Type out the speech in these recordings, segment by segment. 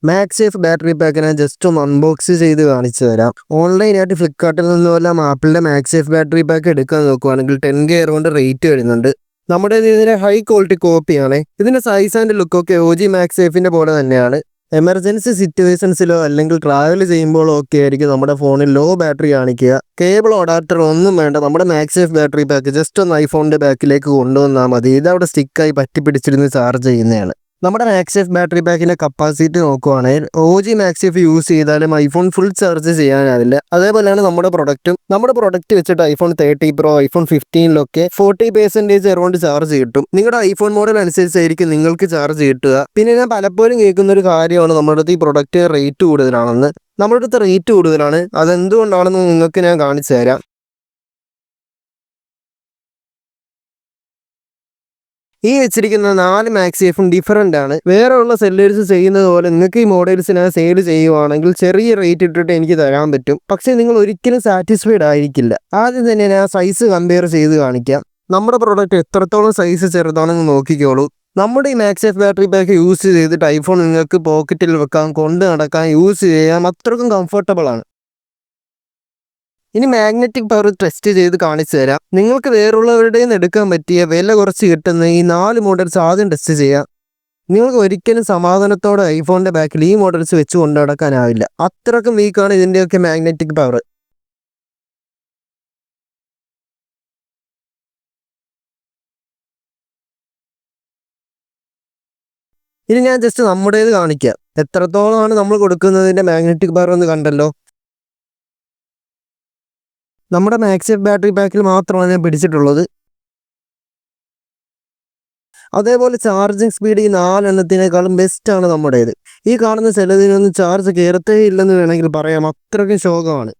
MagSafe battery pack ഞാൻ just ഒന്ന് unbox ചെയ്ത് കാണിച്ചു തരാം. ഓൺലൈനായിട്ട് ഫ്ലിപ്കാർട്ടിൽ നിന്നുമെല്ലാം ആപ്പിളിൻ്റെ മാക്സേഫ് ബാറ്ററി പാക്ക് എടുക്കാൻ നോക്കുവാണെങ്കിൽ 10K അറൗണ്ട് റേറ്റ് വരുന്നുണ്ട്. നമ്മുടെ ഇതിൻ്റെ ഹൈ ക്വാളിറ്റി കോപ്പിയാണ്. ഇതിൻ്റെ സൈസ് ആൻഡ് ലുക്കൊക്കെ OG മാക്സേഫിൻ്റെ പോലെ തന്നെയാണ്. എമർജൻസി സിറ്റുവേഷൻസിലോ അല്ലെങ്കിൽ ട്രാവൽ ചെയ്യുമ്പോഴോ ഒക്കെ ആയിരിക്കും നമ്മുടെ ഫോണിൽ ലോ ബാറ്ററി കാണിക്കുക. കേബിൾ അഡാപ്റ്റർ ഒന്നും വേണ്ട, നമ്മുടെ മാക്സേഫ് ബാറ്ററി പാക്ക് ജസ്റ്റ് ഒന്ന് ഐഫോണിൻ്റെ ബാക്കിലേക്ക് കൊണ്ടുവന്നാൽ മതി. ഇതവിടെ സ്റ്റിക്കായി പറ്റിപ്പിടിച്ചിരുന്ന് ചാർജ് ചെയ്യുന്നതാണ്. നമ്മുടെ മാക്സേഫ് ബാറ്ററി പാക്കിൻ്റെ കപ്പാസിറ്റി നോക്കുവാണെങ്കിൽ OG മാക്സേഫ് യൂസ് ചെയ്താലും ഐഫോൺ ഫുൾ ചാർജ് ചെയ്യാനാവില്ല. അതേപോലെയാണ് നമ്മുടെ പ്രൊഡക്റ്റ് വെച്ചിട്ട് iPhone 30 Pro, iPhone 15 40% around charge കിട്ടും. നിങ്ങളുടെ ഐഫോൺ മോഡൽ അനുസരിച്ചായിരിക്കും നിങ്ങൾക്ക് ചാർജ് കിട്ടുക. പിന്നെ ഞാൻ പലപ്പോഴും കേൾക്കുന്ന ഒരു കാര്യമാണ് നമ്മുടെ അടുത്ത് ഈ പ്രൊഡക്റ്റ് റേറ്റ് കൂടുതലാണെന്ന്. നമ്മുടെ അടുത്ത് റേറ്റ് കൂടുതലാണ്, അതെന്തുകൊണ്ടാണെന്ന് നിങ്ങൾക്ക് ഞാൻ കാണിച്ചു തരാം. ഈ വെച്ചിരിക്കുന്ന 4 മാക്സേഫും ഡിഫറൻ്റ് ആണ്. വേറെ ഉള്ള സെല്ലേഴ്സ് ചെയ്യുന്നത് പോലെ നിങ്ങൾക്ക് ഈ മോഡൽസിനെ സെയിൽ ചെയ്യുവാണെങ്കിൽ ചെറിയ റേറ്റ് ഇട്ടിട്ട് എനിക്ക് തരാൻ പറ്റും. പക്ഷേ നിങ്ങൾ ഒരിക്കലും സാറ്റിസ്ഫൈഡ് ആയിരിക്കില്ല. ആദ്യം തന്നെ ഞാൻ സൈസ് കമ്പയർ ചെയ്ത് കാണിക്കാം. നമ്മുടെ പ്രോഡക്റ്റ് എത്രത്തോളം സൈസ് ചെറുതാണെന്ന് നോക്കിക്കോളൂ. നമ്മുടെ ഈ മാക്സേഫ് ബാറ്ററി പാക്ക് യൂസ് ചെയ്തിട്ട് ഐഫോൺ നിങ്ങൾക്ക് പോക്കറ്റിൽ വെക്കാം, കൊണ്ട് നടക്കാം, യൂസ് ചെയ്യാം, അത്രക്കും കംഫർട്ടബിൾ ആണ്. ഇനി മാഗ്നറ്റിക് പവർ ടെസ്റ്റ് ചെയ്ത് കാണിച്ചു തരാം. നിങ്ങൾക്ക് വേറുള്ളവരുടെ നിന്ന് എടുക്കാൻ പറ്റിയ വില കുറച്ച് കിട്ടുന്ന ഈ 4 മോഡൽസ് ആദ്യം ടെസ്റ്റ് ചെയ്യാം. നിങ്ങൾക്ക് ഒരിക്കലും സമാധാനത്തോടെ ഐഫോണിൻ്റെ ബാക്കിൽ ഈ മോഡൽസ് വെച്ച് കൊണ്ടു നടക്കാനാവില്ല. അത്രക്കും വീക്കാണ് ഇതിൻ്റെയൊക്കെ മാഗ്നറ്റിക് പവർ. ഇനി ഞാൻ ജസ്റ്റ് നമ്മുടേത് കാണിക്കാം. എത്രത്തോളമാണ് നമ്മൾ കൊടുക്കുന്നതിൻ്റെ മാഗ്നറ്റിക് പവർ എന്ന് കണ്ടല്ലോ. നമ്മുടെ മാക്സേഫ് ബാറ്ററി പാക്കിൽ മാത്രമാണ് ഞാൻ പിടിച്ചിട്ടുള്ളത്. അതേപോലെ ചാർജിങ് സ്പീഡ് ഈ 4 എണ്ണത്തിനേക്കാളും ബെസ്റ്റാണ് നമ്മുടേത്. ഈ കാണുന്ന ചിലതിനൊന്നും ചാർജ് കയറത്തേ ഇല്ലെന്ന് വേണമെങ്കിൽ പറയാം, അത്രയ്ക്കും ശോകമാണ്.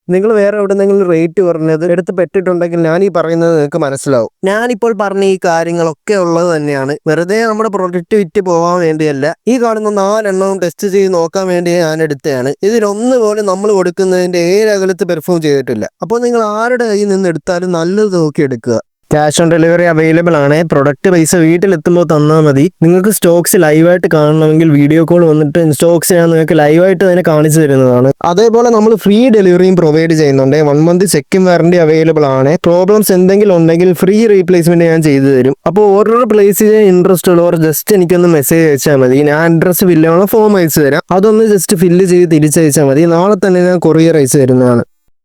നിങ്ങൾ വേറെ എവിടെന്നെങ്കിലും റേറ്റ് പറഞ്ഞത് എടുത്ത് പെട്ടിട്ടുണ്ടെങ്കിൽ ഞാൻ ഈ പറയുന്നത് നിങ്ങൾക്ക് മനസ്സിലാവും. ഞാനിപ്പോൾ പറഞ്ഞ ഈ കാര്യങ്ങളൊക്കെ ഉള്ളത് തന്നെയാണ്. വെറുതെ നമ്മുടെ പ്രൊഡക്റ്റ് വിറ്റ് പോകാൻ വേണ്ടിയല്ല. ഈ കാണുന്ന 4 എണ്ണവും ടെസ്റ്റ് ചെയ്ത് നോക്കാൻ വേണ്ടി ഞാൻ എടുത്തതാണ്. ഇതിലൊന്നുപോലും നമ്മൾ കൊടുക്കുന്നതിൻ്റെ അകലത്ത് പെർഫോം ചെയ്തിട്ടില്ല. അപ്പോൾ നിങ്ങൾ ആരുടെ കയ്യിൽ നിന്ന് എടുത്താലും നല്ലത് നോക്കി എടുക്കുക. ക്യാഷ് ഓൺ ഡെലിവറി അവൈലബിൾ ആണ്. പ്രൊഡക്റ്റ് പൈസ വീട്ടിലെത്തുമ്പോൾ തന്നാൽ മതി. നിങ്ങൾക്ക് സ്റ്റോക്സ് ലൈവായിട്ട് കാണണമെങ്കിൽ വീഡിയോ കോൾ വന്നിട്ട് സ്റ്റോക്സ് ഞാൻ നിങ്ങൾക്ക് ലൈവായിട്ട് തന്നെ കാണിച്ചു തരുന്നതാണ്. അതേപോലെ നമ്മൾ ഫ്രീ ഡെലിവറിയും പ്രൊവൈഡ് ചെയ്യുന്നുണ്ട്. 1 month ചെക്കിംഗ് വാറണ്ടി അവൈലബിൾ ആണ്. പ്രോബ്ലംസ് എന്തെങ്കിലും ഉണ്ടെങ്കിൽ ഫ്രീ റീപ്ലേസ്മെന്റ് ഞാൻ ചെയ്തു തരും. അപ്പോൾ ഓർഡർ പ്ലേസ് ചെയ്യാൻ ഇൻട്രസ്റ്റ് ഉള്ളവർ ജസ്റ്റ് എനിക്കൊന്ന് മെസ്സേജ് അയച്ചാൽ മതി. ഞാൻ അഡ്രസ്സ് ഫില്ലുള്ള ഫോം അയച്ചു തരാം. അതൊന്ന് ജസ്റ്റ് ഫില്ല് ചെയ്ത് തിരിച്ചയച്ചാൽ മതി. നാളെ തന്നെ ഞാൻ കൊറിയർ അയച്ചു തരുന്നതാണ്.